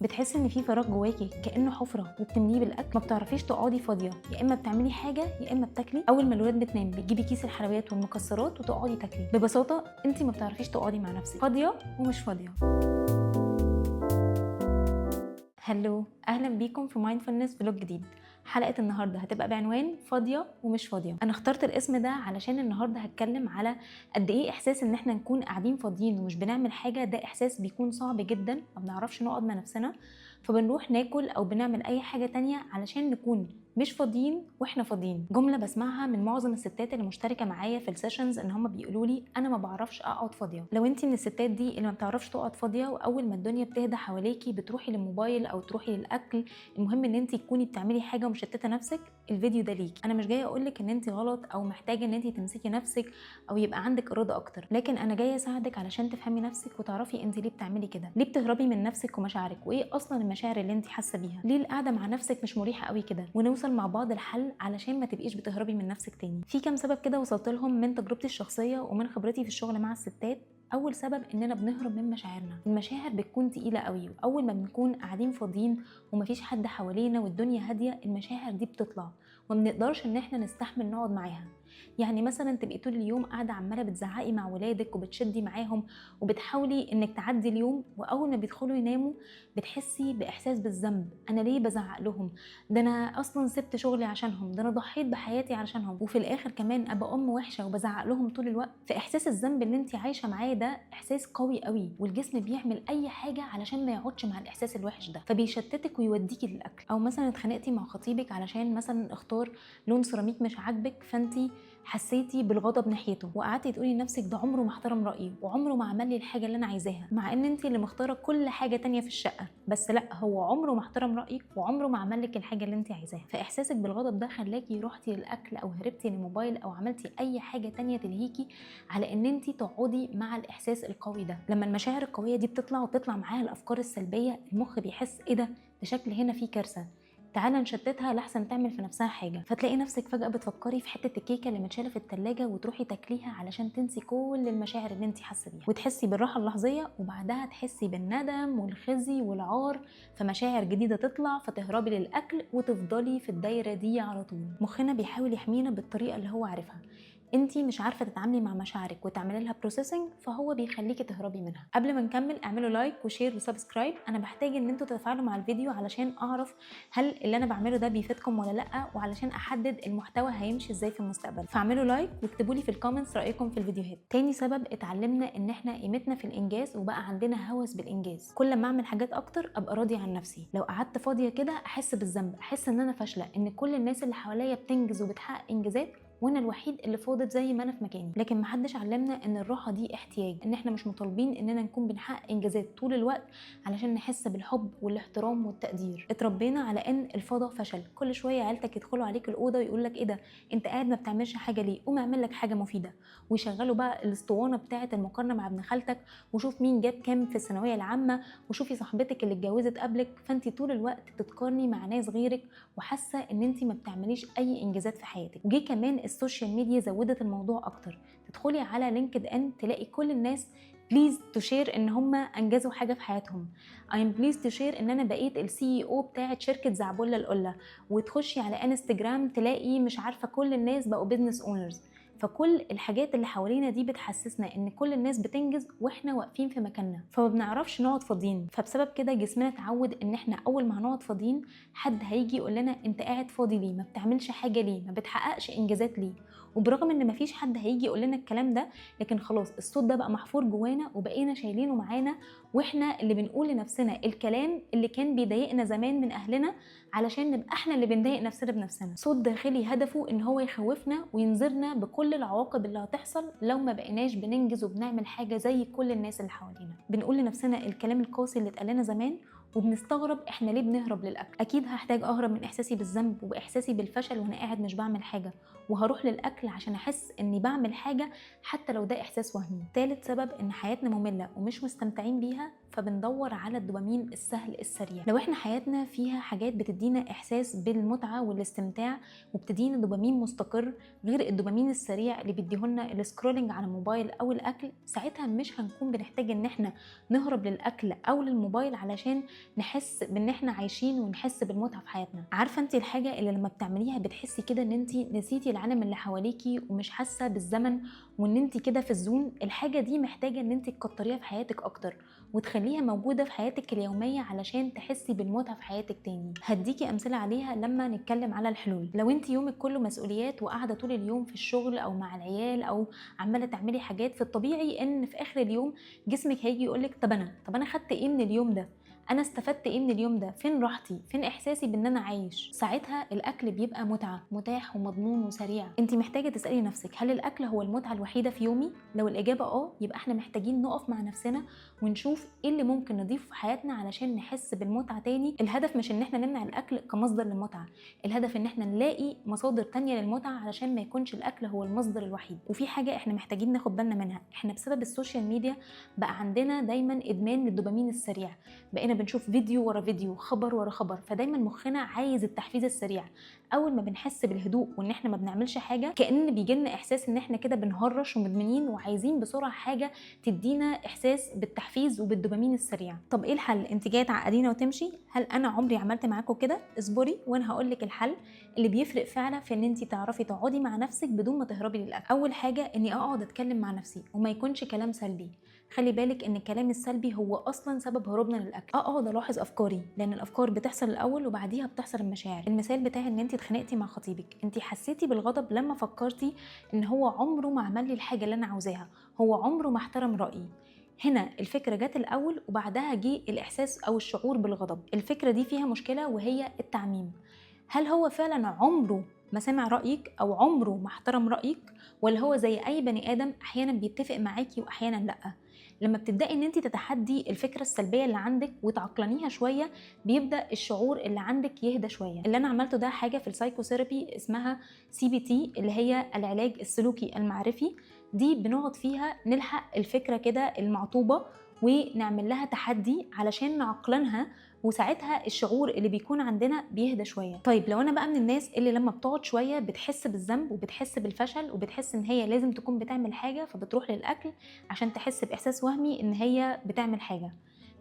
بتحسي ان في فراغ جواكي كانه حفره وبتمليه بالاكل، ما بتعرفيش تقعدي فاضيه، يا اما بتعملي حاجه يا اما بتاكلي. اول ما الولاد بتنام بتجيبي كيس الحلويات والمكسرات وتقعدي تاكلي. ببساطه انت ما بتعرفيش تقعدي مع نفسك، فاضيه ومش فاضيه. هلو، اهلا بيكم في مايندفولنس فلوج جديد. حلقه النهارده هتبقى بعنوان فاضيه ومش فاضيه. انا اخترت الاسم ده علشان النهارده هتكلم على قد ايه احساس ان احنا نكون قاعدين فاضيين ومش بنعمل حاجه. ده احساس بيكون صعب جدا، ما بنعرفش نقعد مع نفسنا، فبنروح ناكل او بنعمل اي حاجه تانية علشان نكون مش فاضيين واحنا فاضيين. جمله بسمعها من معظم الستات اللي مشتركه معايا في السيشنز ان هم بيقولوا لي انا ما بعرفش اقعد فاضيه. لو انت من الستات دي اللي ما بتعرفش تقعد فاضيه، واول ما الدنيا بتهدى حواليكي بتروحي للموبايل او تروحي للاكل، المهم ان انت تكوني بتعملي حاجه ومشتته نفسك، الفيديو ده ليك. انا مش جايه اقول لك ان انت غلط او محتاجه ان انت تمسكي نفسك او يبقى عندك اراده اكتر، لكن انا جايه اساعدك علشان تفهمي نفسك وتعرفي انت ليه بتعملي كده، ليه بتهربي من نفسك ومشاعرك، وايه اصلا المشاعر اللي انت حاسه بيها، ليه القعده مع نفسك مش مريحه قوي كده، ونوصل مع بعض الحل علشان ما تبقيش بتهربي من نفسك تاني. في كام سبب كده وصلت لهم من تجربتي الشخصيه ومن خبرتي في الشغل مع الستات. اول سبب اننا بنهرب من مشاعرنا. المشاعر بتكون تقيله قوي، واول ما بنكون قاعدين فاضيين ومفيش حد حوالينا والدنيا هاديه، المشاعر دي بتطلع وما بنقدرش ان احنا نستحمل نقعد معاها. يعني مثلا تبقي طول اليوم قاعده عماله بتزعقي مع ولادك وبتشدي معاهم وبتحاولي انك تعدي اليوم، واول ما بيدخلوا يناموا بتحسي باحساس بالذنب. انا ليه بزعق لهم؟ ده انا اصلا سبت شغلي عشانهم، ده انا ضحيت بحياتي علشانهم، وفي الاخر كمان ابقى ام وحشه وبزعق لهم طول الوقت. فاحساس الذنب اللي انت عايشه معاه ده احساس قوي قوي، والجسم بيعمل اي حاجه علشان ما يقعدش مع الاحساس الوحش ده، فبيشتتك ويوديكي للاكل. او مثلا اتخانقتي مع خطيبك علشان مثلا اختار لون سيراميك مش عاجبك، فانتي حسيتي بالغضب ناحيته وقعدتي تقولي لنفسك ده عمره ما احترم رايي وعمره ما عمل لي الحاجه اللي انا عايزاها، مع ان انت اللي مختاره كل حاجه تانية في الشقه، بس لا، هو عمره ما احترم رايك وعمره ما عمل لك الحاجه اللي انت عايزاها. فاحساسك بالغضب ده خلاكي رحتي للاكل او هربتي للموبايل او عملتي اي حاجه تانية تلهيكي على ان انت تقعدي مع الاحساس القوي ده. لما المشاعر القويه دي بتطلع وبتطلع معاها الافكار السلبيه، المخ بيحس ايه ده شكل هنا في كارثه، تعالى نشتتها لحسن تعمل في نفسها حاجه. فتلاقي نفسك فجاه بتفكري في حته الكيكه اللي متشاله في التلاجة وتروحي تاكليها علشان تنسي كل المشاعر اللي انت حاسه بيها وتحسي بالراحه اللحظيه، وبعدها تحسي بالندم والخزي والعار، فمشاعر جديده تطلع فتهربي للاكل وتفضلي في الدايره دي على طول. مخنا بيحاول يحمينا بالطريقه اللي هو عارفها. انتي مش عارفه تتعاملي مع مشاعرك وتعملي لها بروسيسنج، فهو بيخليكي تهربي منها. قبل ما نكمل اعملوا لايك وشير وسبسكرايب، انا بحتاج ان انتوا تتفاعلوا مع الفيديو علشان اعرف هل اللي انا بعمله ده بيفيدكم ولا لا، وعلشان احدد المحتوى هيمشي ازاي في المستقبل. فاعملوا لايك واكتبوا لي في الكومنتس رايكم في الفيديوهات. تاني سبب، اتعلمنا ان احنا قيمتنا في الانجاز وبقى عندنا هوس بالانجاز. كل ما اعمل حاجات اكتر ابقى راضيه عن نفسي، لو قعدت فاضيه كده احس بالذنب، احس ان انا فاشله، ان كل الناس اللي حواليا بتنجز وبتحقق انجازات وانا الوحيد اللي فاضت زي ما انا في مكاني. لكن محدش علمنا ان الراحه دي احتياج، ان احنا مش مطالبين اننا نكون بنحقق انجازات طول الوقت علشان نحس بالحب والاحترام والتقدير. اتربينا على ان الفضا فشل، كل شويه عيلتك يدخلوا عليك الاوضه ويقول لك ايه ده انت قاعد ما بتعملش حاجه ليه، قوم اعمل لك حاجه مفيده، ويشغلوا بقى الاسطوانه بتاعه المقارنه مع ابن خالتك، وشوف مين جاب كام في الثانويه العامه، وشوفي صاحبتك اللي اتجوزت قبلك، فانت طول الوقت بتتقارني مع ناس غيرك وحاسه ان انت ما بتعمليش اي انجازات في حياتك. وجي كمان السوشيال ميديا زودت الموضوع اكتر، تدخلي على لينكد ان تلاقي كل الناس بليز تشير ان هم انجزوا حاجه في حياتهم. ايم بليز تشير ان انا بقيت السي او بتاعه شركه زعبله القله، وتخشي على انستجرام تلاقي مش عارفه كل الناس بقوا بيزنس اونرز. فكل الحاجات اللي حوالينا دي بتحسسنا ان كل الناس بتنجز واحنا واقفين في مكاننا، فما بنعرفش نقعد فاضيين. فبسبب كده جسمنا اتعود ان احنا اول ما هنقعد فاضيين حد هيجي يقول لنا انت قاعد فاضي ليه، ما بتعملش حاجه ليه، ما بتحققش انجازات ليه. وبرغم ان مفيش حد هيجي يقول لنا الكلام ده، لكن خلاص الصوت ده بقى محفور جوانا وبقينا شايلينه معانا، واحنا اللي بنقول لنفسنا الكلام اللي كان بيضايقنا زمان من اهلنا علشان نبقى احنا اللي بنضايق نفسنا بنفسنا. صوت داخلي هدفه ان هو يخوفنا وينذرنا بكل العواقب اللي هتحصل لو ما بقيناش بننجز وبنعمل حاجه زي كل الناس اللي حوالينا. بنقول لنفسنا الكلام القاسي اللي اتقال لنا زمان وبنستغرب احنا ليه بنهرب للاكل. اكيد هحتاج اهرب من احساسي بالذنب واحساسي بالفشل وانا قاعد مش بعمل حاجه، وهروح للاكل عشان احس اني بعمل حاجه حتى لو ده احساس وهمي. ثالث سبب ان حياتنا ممله ومش مستمتعين بيها، فبندور على الدوبامين السهل السريع. لو احنا حياتنا فيها حاجات بتدينا احساس بالمتعه والاستمتاع وبتدينا دوبامين مستقر غير الدوبامين السريع اللي بيديهولنا السكرولينج على الموبايل او الاكل، ساعتها مش هنكون بنحتاج ان احنا نهرب للاكل او للموبايل علشان نحس بان احنا عايشين ونحس بالمتعه في حياتنا. عارفه انت الحاجه اللي لما بتعمليها بتحسي كده ان انت نسيتي العالم اللي حواليكي ومش حاسه بالزمن وان انت كده في الزون؟ الحاجه دي محتاجه ان انت تكتريها في حياتك اكتر وتخليها موجوده في حياتك اليوميه علشان تحسي بالمتعه في حياتك تاني. هديكي امثله عليها لما نتكلم على الحلول. لو انت يومك كله مسؤوليات وقاعده طول اليوم في الشغل او مع العيال او عماله تعملي حاجات، في الطبيعي ان في اخر اليوم جسمك هيجي يقولك طب انا خدت ايه من اليوم ده؟ انا استفدت ايه من اليوم ده؟ فين راحتي؟ فين احساسي بان انا عايش؟ ساعتها الاكل بيبقى متعه، متاح ومضمون وسريع. انت محتاجه تسالي نفسك، هل الاكل هو المتعه الوحيده في يومي؟ لو الاجابه يبقى احنا محتاجين نقف مع نفسنا ونشوف ايه اللي ممكن نضيفه في حياتنا علشان نحس بالمتعه تاني. الهدف مش ان احنا نمنع الاكل كمصدر للمتعه، الهدف ان احنا نلاقي مصادر تانية للمتعه علشان ما يكونش الاكل هو المصدر الوحيد. وفي حاجه احنا محتاجين ناخد بالنا منها، احنا بسبب السوشيال ميديا بقى عندنا دايما ادمان للدوبامين السريع، بقينا بنشوف فيديو ورا فيديو، خبر ورا خبر، فدايما مخنا عايز التحفيز السريع. اول ما بنحس بالهدوء وان احنا ما بنعملش حاجه، كأن بيجيلنا احساس ان احنا كده بنهرش ومدمنين وعايزين بسرعه حاجه تدينا احساس بالتحفيز وبالدوبامين السريع. طب ايه الحل؟ انت جايه تعقدينا وتمشي؟ هل انا عمري عملت معاكم كده؟ اصبري وانا هقول لك الحل اللي بيفرق فعلا في ان انت تعرفي تقعدي مع نفسك بدون ما تهربي للاكل. اول حاجه اني اقعد اتكلم مع نفسي وما يكونش كلام سلبي. خلي بالك ان الكلام السلبي هو اصلا سبب هروبنا للاكل. اقعد الاحظ افكاري، لان الافكار بتحصل الاول وبعديها بتحصل المشاعر. المثال بتاعي ان انت اتخانقتي مع خطيبك، انت حسيتي بالغضب لما فكرتي ان هو عمره ما عمل لي الحاجه اللي انا عاوزاها، هو عمره ما احترم رايي. هنا الفكره جت الاول وبعدها جه الاحساس او الشعور بالغضب. الفكره دي فيها مشكله وهي التعميم. هل هو فعلا عمره ما سمع رأيك أو عمره ما احترم رأيك، ولا هو زي أي بني آدم أحيانا بيتفق معاكي وأحيانا لأ؟ لما بتبدأي ان انت تتحدي الفكرة السلبية اللي عندك وتعقلنيها شوية، بيبدأ الشعور اللي عندك يهدى شوية. اللي انا عملته ده حاجة في السايكوثيرابي اسمها CBT، اللي هي العلاج السلوكي المعرفي. دي بنقعد فيها نلحق الفكرة كده المعطوبة ونعمل لها تحدي علشان نعقلنها، وساعتها الشعور اللي بيكون عندنا بيهدى شويه. طيب لو انا بقى من الناس اللي لما بتقعد شويه بتحس بالذنب وبتحس بالفشل وبتحس ان هي لازم تكون بتعمل حاجه، فبتروح للاكل عشان تحس باحساس وهمي ان هي بتعمل حاجه،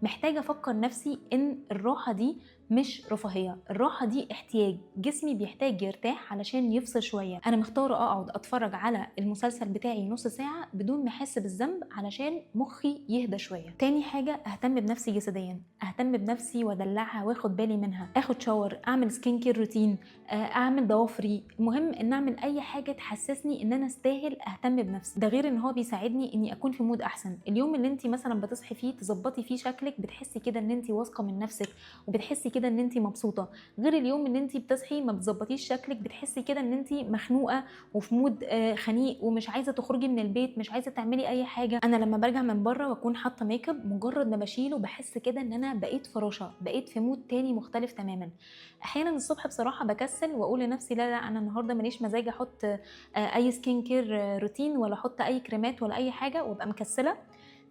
محتاجه افكر نفسي ان الراحه دي مش رفاهيه، الراحه دي احتياج. جسمي بيحتاج يرتاح علشان يفصل شويه. انا مختاره اقعد اتفرج على المسلسل بتاعي نص ساعه بدون ما احس بالذنب علشان مخي يهدى شويه. تاني حاجه، اهتم بنفسي جسديا، اهتم بنفسي وادلعها واخد بالي منها، اخد شاور، اعمل سكين كير روتين، اعمل ضوافري. المهم ان اعمل اي حاجه تحسسني ان انا استاهل اهتم بنفسي. ده غير ان هو بيساعدني اني اكون في مود احسن. اليوم اللي انت مثلا بتصحي فيه تظبطي فيه شكلك، بتحسي كده ان انت واثقه من نفسك وبتحسي كده ان انت مبسوطه، غير اليوم اللي انت بتصحي ما بتظبطيش شكلك بتحسي كده ان انت مخنوقه وفي مود خنيق ومش عايزه تخرجي من البيت، مش عايزه تعملي اي حاجه. انا لما برجع من بره واكون حاطه ميك اب، مجرد ما بشيله بحس كده ان انا بقيت فراشه، بقيت في مود تاني مختلف تماما. احيانا الصبح بصراحه بكسل واقول لنفسي لا انا النهارده ماليش مزاج احط اي سكين كير روتين ولا احط اي كريمات ولا اي حاجه، وابقى مكسله.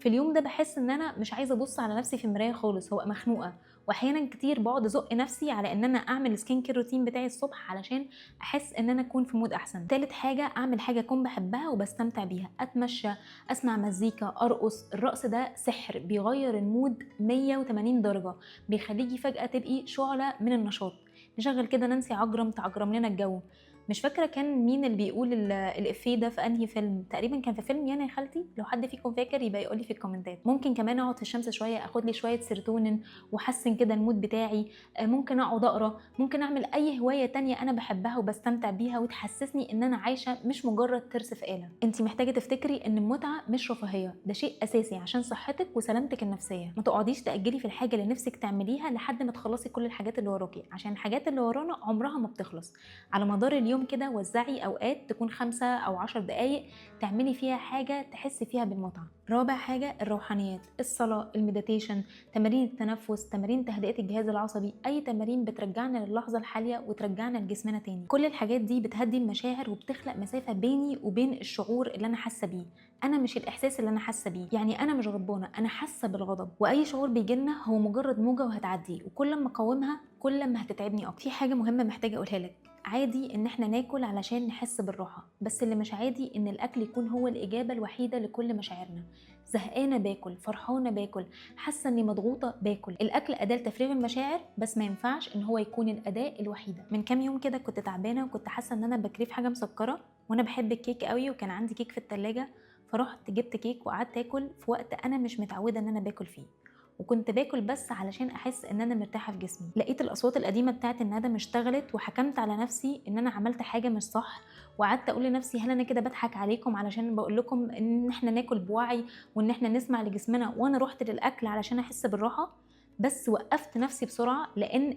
في اليوم ده بحس ان انا مش عايزه ابص على نفسي في المرايه خالص، هو مخنوقه. واحيانا كتير بقعد ازق نفسي على ان انا اعمل سكين كير روتين بتاعي الصبح علشان احس ان انا اكون في مود احسن. تالت حاجه، اعمل حاجه اكون بحبها وبستمتع بيها، اتمشى، اسمع مزيكا، ارقص. الرقص ده سحر، بيغير المود 180 درجه، بيخليكي فجاه تبقي شعله من النشاط. نشغل كده نانسي عجرم تعجرم لنا الجو. مش فاكره كان مين اللي بيقول الافيه ده في انهي فيلم، تقريبا كان في فيلم يانا يا خالتي. لو حد فيكم فاكر يبقى يقول لي في الكومنتات. ممكن كمان اقعد في الشمس شويه، اخد لي شويه سيروتونين واحسن كده المود بتاعي. ممكن اقعد اقرا، ممكن اعمل اي هوايه تانية انا بحبها وبستمتع بيها وتحسسني ان انا عايشه مش مجرد ترس في آلة. انت محتاجه تفتكري ان المتعه مش رفاهيه، ده شيء اساسي عشان صحتك وسلامتك النفسيه. ما تقعديش تاجلي في الحاجه اللي نفسك تعمليها لحد ما تخلصي كل الحاجات اللي وراكي، عشان الحاجات اللي ورانا عمرها ما بتخلص. على مدار اليوم اليوم كده وزعي اوقات تكون 5 أو 10 دقايق تعملي فيها حاجة تحسي فيها بالمتعة. رابع حاجة الروحانيات، الصلاة، المديتيشن، تمارين التنفس، تمارين تهدئة الجهاز العصبي، أي تمارين بترجعنا للحظة الحالية وترجعنا لجسمنا تاني. كل الحاجات دي بتهدي المشاعر وبتخلق مسافة بيني وبين الشعور اللي أنا حاسة بيه. أنا مش الإحساس اللي أنا حاسة بيه، يعني أنا مش غضبانة، أنا حاسة بالغضب، وأي شعور بيجيلنا هو مجرد موجة وهتعدي، وكل ما أقاومها كل ما هتتعبني أكتر. في حاجة مهمة محتاجة أقولها لك، عادي ان احنا ناكل علشان نحس بالراحة، بس اللي مش عادي ان الاكل يكون هو الاجابة الوحيدة لكل مشاعرنا. زهقانة باكل، فرحانة باكل، حاسة اني مضغوطة باكل. الاكل اداة لتفريغ المشاعر، بس ما ينفعش ان هو يكون الاداة الوحيدة. من كام يوم كده كنت تعبانة وكنت حاسة ان انا بكريف حاجة مسكرة، وانا بحب الكيك قوي وكان عندي كيك في التلاجة، فرحت جبت كيك وقعدت اكل في وقت انا مش متعودة ان انا باكل فيه، وكنت باكل بس علشان احس ان انا مرتاحه في جسمي. لقيت الاصوات القديمه بتاعت الندم اشتغلت، وحكمت على نفسي ان انا عملت حاجه مش صح، وقعدت اقول لنفسي هل انا كده بضحك عليكم علشان بقول لكم ان احنا ناكل بوعي وان احنا نسمع لجسمنا، وانا رحت للاكل علشان احس بالراحه. بس وقفت نفسي بسرعه، لان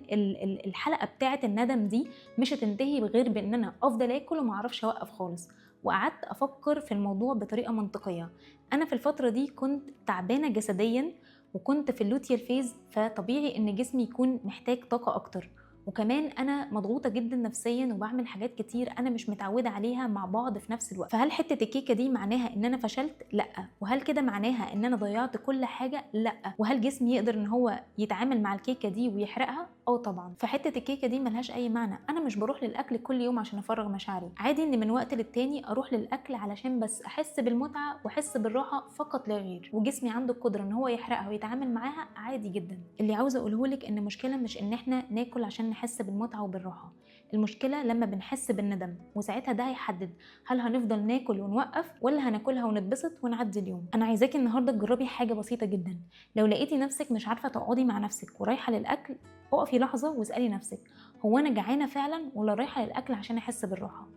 الحلقه بتاعت الندم دي مش هتنتهي غير بان انا افضل اكل وما اعرفش اوقف خالص. وقعدت افكر في الموضوع بطريقه منطقيه. انا في الفتره دي كنت تعبانه جسديا وكنت في اللوتيال فيز، فطبيعي ان جسمي يكون محتاج طاقة اكتر، وكمان انا مضغوطة جدا نفسيا وبعمل حاجات كتير انا مش متعودة عليها مع بعض في نفس الوقت. فهل حتة الكيكة دي معناها ان انا فشلت؟ لا. وهل كده معناها ان انا ضيعت كل حاجة؟ لا. وهل جسمي يقدر ان هو يتعامل مع الكيكة دي ويحرقها؟ طبعا. فحتة الكيكة دي ملهاش اي معنى. انا مش بروح للاكل كل يوم عشان افرغ مشاعري، عادي ان من وقت للتاني اروح للاكل علشان بس احس بالمتعة واحس بالراحة فقط لا غير، وجسمي عنده القدرة ان هو يحرقها ويتعامل معاها عادي جدا. اللي عاوزة اقوله لك ان المشكلة مش ان احنا ناكل عشان نحس بالمتعة وبالراحة، المشكلة لما بنحس بالندم، وساعتها ده هيحدد هل هنفضل ناكل ونوقف ولا هناكلها ونتبسط ونعدي اليوم. انا عايزاكي النهارده تجربي حاجة بسيطة جدا. لو لقيتي نفسك مش عارفة تقعدي مع نفسك ورايحة للاكل، اقفي لحظة واسألي نفسك هو أنا جعانة فعلا ولا رايحة للأكل عشان أحس بالراحة؟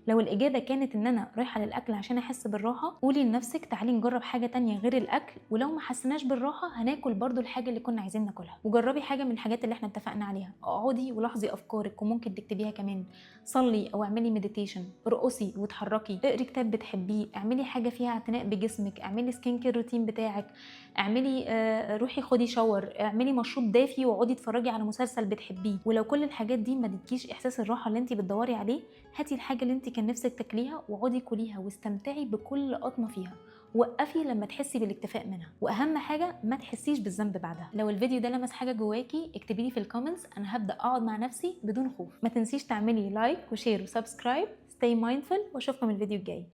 لو الإجابة كانت إن أنا رايحة للأكل عشان أحس بالراحة، قولي لنفسك تعالي نجرب حاجة تانية غير الأكل، ولو ما حسناش بالراحة هناكل برضو الحاجة اللي كنا عايزين ناكلها. وجربي حاجة من الحاجات اللي احنا اتفقنا عليها، اقعدي ولاحظي أفكارك وممكن تكتبيها كمان، صلي أو اعملي مديتيشن، ارقصي وتحركي، اقري كتاب بتحبيه، اعملي حاجة فيها اعتناء بجسمك، اعملي سكين كير روتين بتاعك، اعملي روحي خدي شاور، اعملي مشروب دافي واقعدي اتفرجي على مسلسل بتحبيه. ولو كل الحاجات دي ما ادتكيش احساس الراحه اللي انت بتدوري عليه، هاتي الحاجه اللي انت كان نفسك تاكليها واقعدي كليها واستمتعي بكل قطمه فيها، وقفي لما تحسي بالاكتفاء منها، واهم حاجه ما تحسيش بالذنب بعدها. لو الفيديو ده لمس حاجه جواكي اكتبي لي في الكومنتس، انا هبدا اقعد مع نفسي بدون خوف. ما تنسيش تعملي لايك وشير وسبسكرايب. stay mindful واشوفكم الفيديو الجاي.